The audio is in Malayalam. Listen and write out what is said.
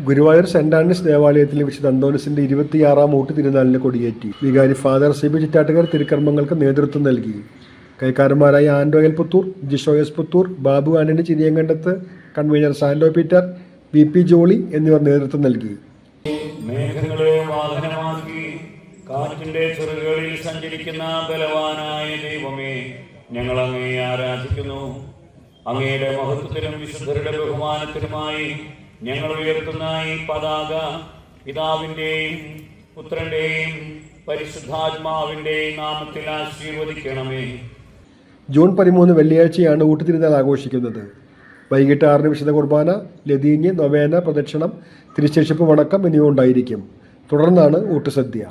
ഗുരുവായൂർ സെന്റ് ആൻഡ്രീസ് ദേവാലയത്തിലെ വിശുദ്ധ അന്തോണിസിന്റെ 26ാം ഊട്ടുതിരുനാളിന് കൊടിയേറ്റി. വികാരി ഫാദർ സിബി ചിറ്റാട്ടുകാർ തിരുക്കർമ്മങ്ങൾക്ക് നേതൃത്വം നൽകി. കൈക്കാരന്മാരായ Ando L Puthur, Jisho S Puthur, Babu Antony Chiriyankandath, convener Sando Peter, V Jolly എന്നിവർ നേതൃത്വം നൽകി. മേഘങ്ങളെ വാഹനമാക്കി കാറ്റിന്റെ ചെറുകളിൽ സഞ്ചരിക്കുന്ന ബലവാനായ ദൈവമേ, ഞങ്ങൾ അങ്ങേ ആരാധിക്കുന്നു. അങ്ങയുടെ മഹത്വത്തിലും വിശുദ്ധരുടെ ബഹുമാനത്തിനുമായി ഞങ്ങൾ ഉയർത്തുന്ന ഈ പതാക പിതാവിൻ്റെയും പുത്രന്റെയും പരിശുദ്ധാത്മാവിൻ്റെയും നാമത്തിൽ ആശീർവദിക്കണമേ. ജൂൺ 13 വെള്ളിയാഴ്ചയാണ് ഊട്ടുതിരുനാൾ ആഘോഷിക്കുന്നത്. വൈകിട്ട് 6 വിശുദ്ധ കുർബാന, ലതീഞ്ഞ്, നൊവേന, പ്രദക്ഷിണം, തിരുശേഷിപ്പ് വണക്കം എന്നിവ ഉണ്ടായിരിക്കും. തുടർന്നാണ് ഊട്ടുസദ്യ.